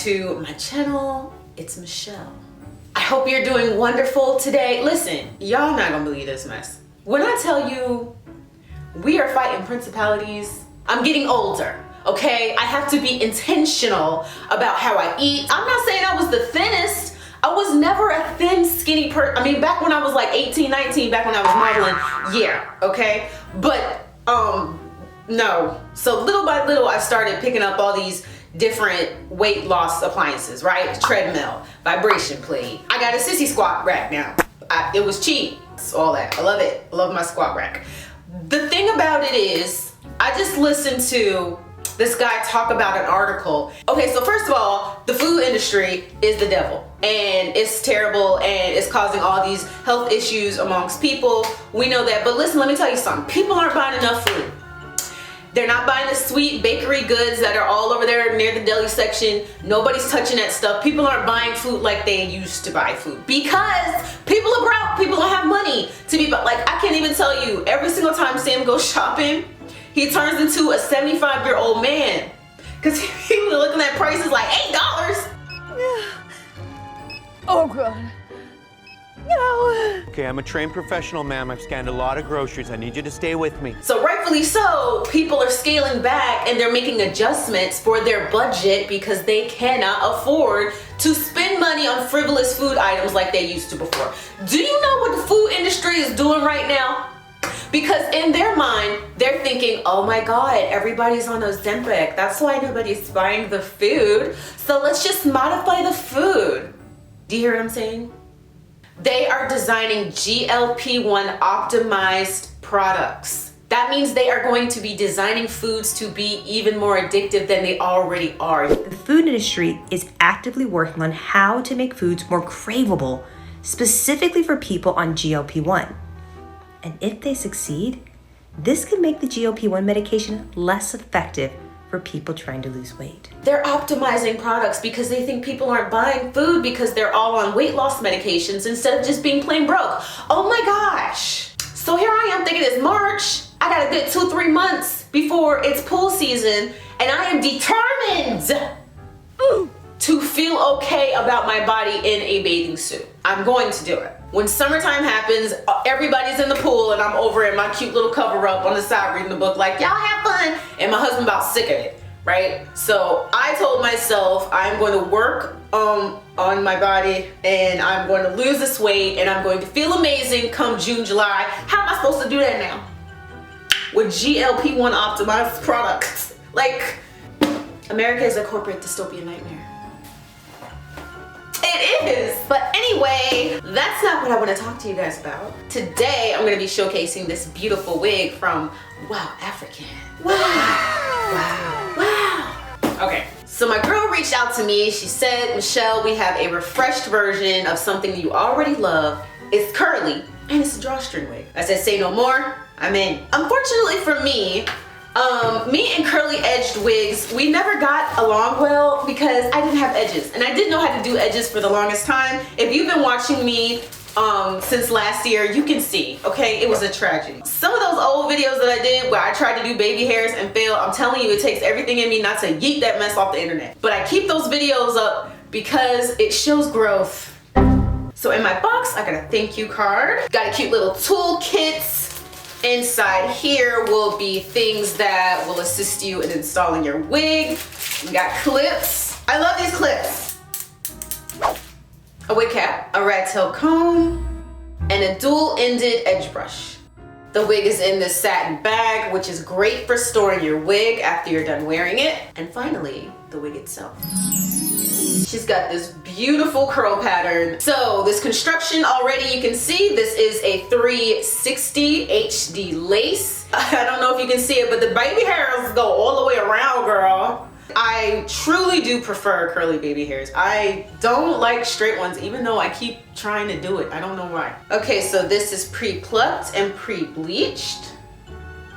To my channel, it's Michelle. I hope you're doing wonderful today. Listen, y'all not gonna believe this mess. When I tell you we are fighting principalities, I'm getting older, okay? I have to be intentional about how I eat. I'm not saying I was the thinnest. I was never a thin, skinny person. I mean, back when I was like 18, 19, back when I was modeling, yeah, okay? But, no. So little by little, I started picking up all these different weight loss appliances, right? Treadmill, vibration plate. I got a sissy squat rack now. It was cheap. It's all that. I love it. I love my squat rack. The thing about it is, I just listened to this guy talk about an article. Okay, so first of all, the food industry is the devil and it's terrible and it's causing all these health issues amongst people. We know that, but listen, let me tell you something. People aren't buying enough food. They're not buying the sweet bakery goods that are all over there near the deli section. Nobody's touching that stuff. People aren't buying food like they used to buy food because people are broke. People don't have money to be, like, I can't even tell you, every single time Sam goes shopping, he turns into a 75-year-old man because he was looking at prices like $8. Oh God. No. Okay, I'm a trained professional, ma'am. I've scanned a lot of groceries. I need you to stay with me. So rightfully so, people are scaling back and they're making adjustments for their budget because they cannot afford to spend money on frivolous food items like they used to before. Do you know what the food industry is doing right now? Because in their mind, they're thinking, oh my God, everybody's on Ozempic. That's why nobody's buying the food. So let's just modify the food. Do you hear what I'm saying? They are designing GLP-1 optimized products. That means they are going to be designing foods to be even more addictive than they already are. The food industry is actively working on how to make foods more craveable, specifically for people on GLP-1. And if they succeed, this could make the GLP-1 medication less effective for people trying to lose weight. They're optimizing products because they think people aren't buying food because they're all on weight loss medications instead of just being plain broke. Oh my gosh. So here I am thinking it's March. I got a good 2-3 months before it's pool season and I am determined to feel okay about my body in a bathing suit. I'm going to do it. When summertime happens, everybody's in the pool and I'm over in my cute little cover up on the side reading the book like, y'all have fun. And my husband about sick of it, right? So I told myself I'm going to work on my body and I'm going to lose this weight and I'm going to feel amazing come June, July. How am I supposed to do that now? With GLP-1 optimized products. Like, America is a corporate dystopian nightmare. It is. But anyway, that's not what I want to talk to you guys about. Today, I'm going to be showcasing this beautiful wig from WowAfrican. Wow. Okay, so my girl reached out to me. She said, Michelle, we have a refreshed version of something you already love. It's curly and it's a drawstring wig. I said, say no more. I'm in. Unfortunately for me, me and curly edged wigs, we never got along well because I didn't have edges and I didn't know how to do edges for the longest time. If you've been watching me since last year, you can see, okay, it was a tragedy. Some of those old videos that I did where I tried to do baby hairs and failed, I'm telling you, it takes everything in me not to yeet that mess off the internet. But I keep those videos up because it shows growth. So in my box, I got a thank you card, got a cute little toolkit. Inside here will be things that will assist you in installing your wig. We got clips. I love these clips. A wig cap, a rat tail comb, and a dual-ended edge brush. The wig is in this satin bag, which is great for storing your wig after you're done wearing it. And finally, the wig itself. She's got this beautiful curl pattern. So this construction already, you can see this is a 360 HD lace. I don't know if you can see it, but the baby hairs go all the way around, girl. I truly do prefer curly baby hairs. I don't like straight ones, even though I keep trying to do it. I don't know why. Okay, so this is pre-plucked and pre-bleached.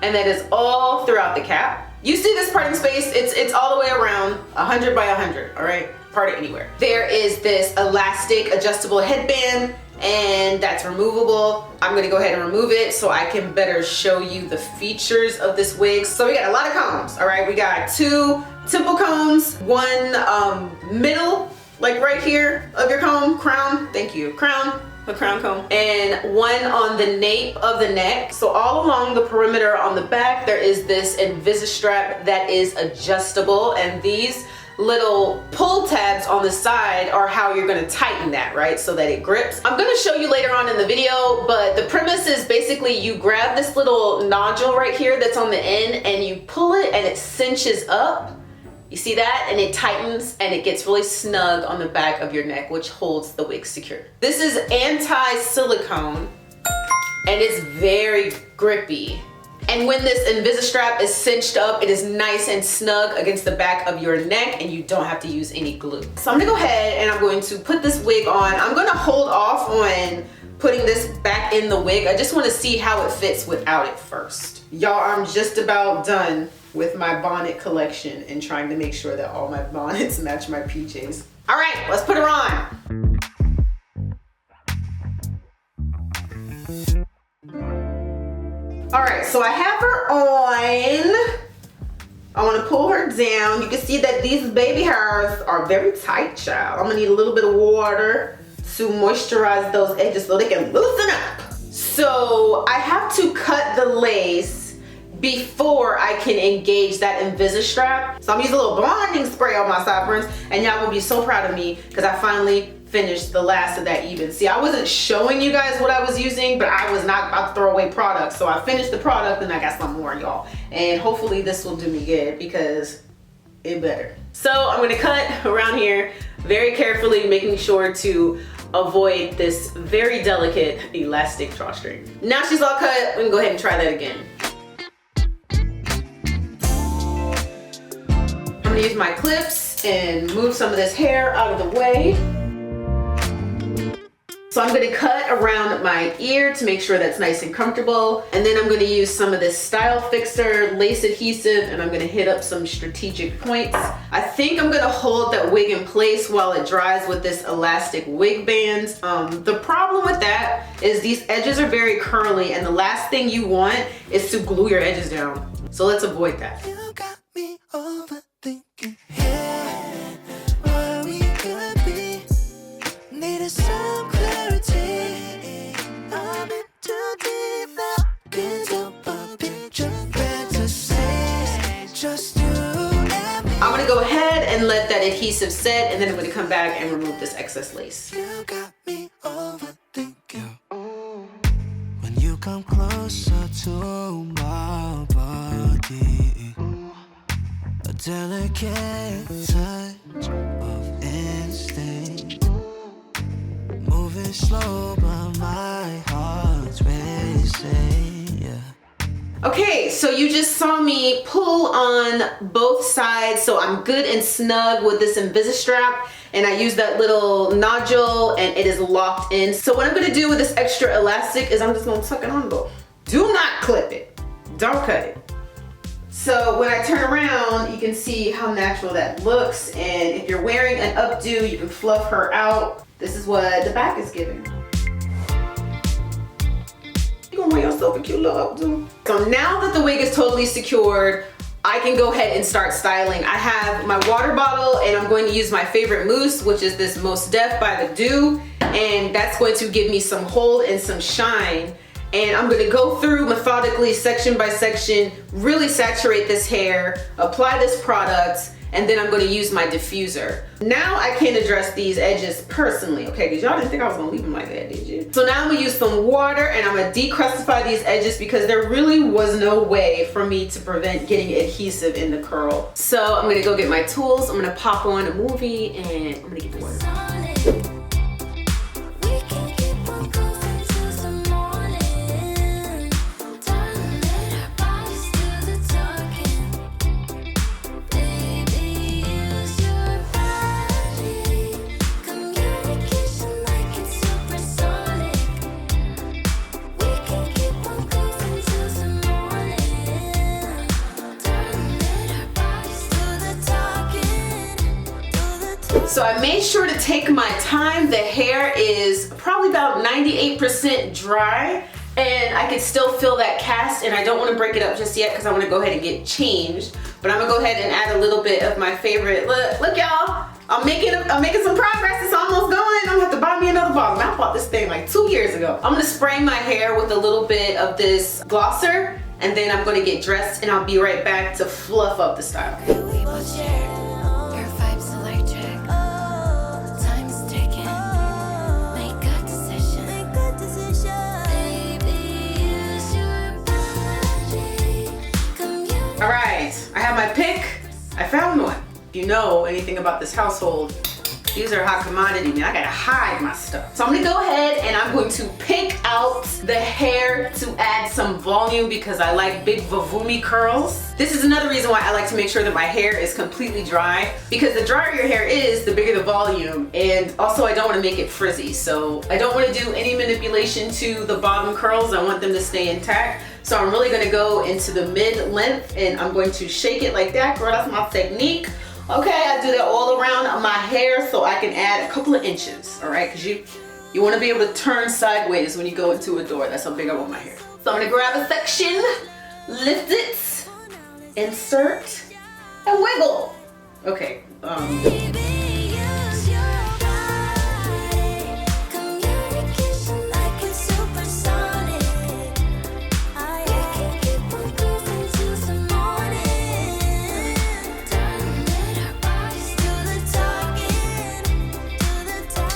And that is all throughout the cap. You see this parting space, it's all the way around 100 by 100, all right? part it anywhere. There is this elastic adjustable headband, and that's removable. I'm gonna go ahead and remove it so I can better show you the features of this wig. So we got a lot of combs, all right? We got 2 temple combs, 1 middle, like right here of your comb, crown, thank you, crown, a crown comb, and 1 on the nape of the neck. So all along the perimeter on the back, there is this Invisi-Strap that is adjustable, and these little pull tabs on the side are how you're going to tighten that, right, so that it grips. I'm going to show you later on in the video, but the premise is basically you grab this little nodule right here that's on the end and you pull it and it cinches up. You see that? And it tightens and it gets really snug on the back of your neck, which holds the wig secure. This is anti-silicone and it's very grippy. And when this Invisi-Strap is cinched up, it is nice and snug against the back of your neck and you don't have to use any glue. So I'm gonna go ahead and I'm going to put this wig on. I'm gonna hold off on putting this back in the wig. I just wanna see how it fits without it first. Y'all, I'm just about done with my bonnet collection and trying to make sure that all my bonnets match my PJs. All right, let's put her on. All right, so I have her on. I want to pull her down. You can see that these baby hairs are very tight, child. I'm gonna need a little bit of water to moisturize those edges so they can loosen up. So I have to cut the lace before I can engage that Invisi-Strap. So I'm using a little blonding spray on my sideburns, and y'all will be so proud of me because I finally finished the last of that even. See, I wasn't showing you guys what I was using, but I was not about to throw away products. So I finished the product and I got some more, y'all. And hopefully this will do me good because it better. So I'm gonna cut around here very carefully, making sure to avoid this very delicate elastic drawstring. Now she's all cut, we can go ahead and try that again. I'm gonna use my clips and move some of this hair out of the way. So I'm gonna cut around my ear to make sure that's nice and comfortable. And then I'm gonna use some of this Style Fixer lace adhesive and I'm gonna hit up some strategic points. I think I'm gonna hold that wig in place while it dries with this elastic wig band. The problem with that is these edges are very curly and the last thing you want is to glue your edges down. So let's avoid that. You got me overthinking here, where we could be. Needed some clarity. I'm in too deep now. Can't help but picture fantasies. Just you and me. I'm gonna go ahead and let that adhesive set and then I'm gonna come back and remove this excess lace. You got me overthinking. When you come closer to my body, a delicate touch of instinct, moving slow but my heart's racing, yeah. Okay, so you just saw me pull on both sides so I'm good and snug with this Invisi-Strap and I use that little nodule and it is locked in. So what I'm gonna do with this extra elastic is I'm just gonna tuck it on though. Do not clip it, don't cut it. So when I turn around, you can see how natural that looks, and if you're wearing an updo, you can fluff her out. This is what the back is giving. You're gonna wear yourself a cute little updo. So now that the wig is totally secured, I can go ahead and start styling. I have my water bottle and I'm going to use my favorite mousse, which is this Mos Def by the Dew, and that's going to give me some hold and some shine. And I'm gonna go through methodically, section by section, really saturate this hair, apply this product, and then I'm gonna use my diffuser. Now I can address these edges personally, okay? Because y'all didn't think I was gonna leave them like that, did you? So now I'm gonna use some water and I'm gonna decrustify these edges because there really was no way for me to prevent getting adhesive in the curl. So I'm gonna go get my tools, I'm gonna pop on a movie, and I'm gonna get the water. So So I made sure to take my time. The hair is probably about 98% dry, and I can still feel that cast, and I don't want to break it up just yet because I want to go ahead and get changed. But I'm gonna go ahead and add a little bit of my favorite. Look y'all, I'm making some progress. It's almost going. I'm gonna have to buy me another bottle. I bought this thing like 2 years ago. I'm gonna spray my hair with a little bit of this glosser, and then I'm gonna get dressed, and I'll be right back to fluff up the style. All right, I have my pick. I found one. If you know anything about this household, these are hot commodity, man. I gotta hide my stuff. So I'm gonna go ahead and I'm going to pick out the hair to add some volume because I like big vavoomie curls. This is another reason why I like to make sure that my hair is completely dry, because the drier your hair is, the bigger the volume, and also I don't want to make it frizzy. So I don't want to do any manipulation to the bottom curls. I want them to stay intact. So I'm really going to go into the mid length, and I'm going to shake it like that. Girl, that's my technique. Okay, I do that all around my hair so I can add a couple of inches, all right? Because you want to be able to turn sideways when you go into a door. That's how big I want my hair. So I'm going to grab a section, lift it, insert, and wiggle. Okay.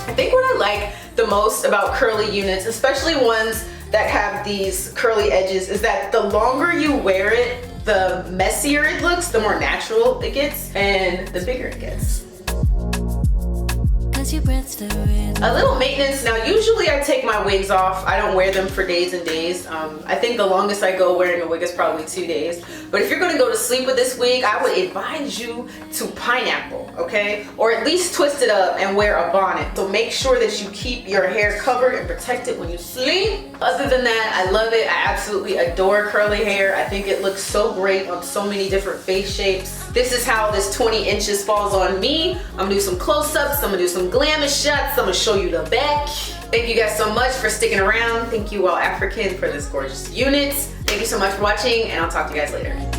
I think what I like the most about curly units, especially ones that have these curly edges, is that the longer you wear it, the messier it looks, the more natural it gets, and the bigger it gets. A little maintenance. Now, usually I take my wigs off. I don't wear them for days and days. I think the longest I go wearing a wig is probably 2 days. But if you're gonna go to sleep with this wig, I would advise you to pineapple, okay? Or at least twist it up and wear a bonnet. So make sure that you keep your hair covered and protected when you sleep. Other than that, I love it. I absolutely adore curly hair. I think it looks so great on so many different face shapes. This is how this 20 inches falls on me. I'm gonna do some close-ups, I'm gonna do some glamour shots, I'm gonna show you the back. Thank you guys so much for sticking around. Thank you, WowAfrican, for this gorgeous unit. Thank you so much for watching, and I'll talk to you guys later.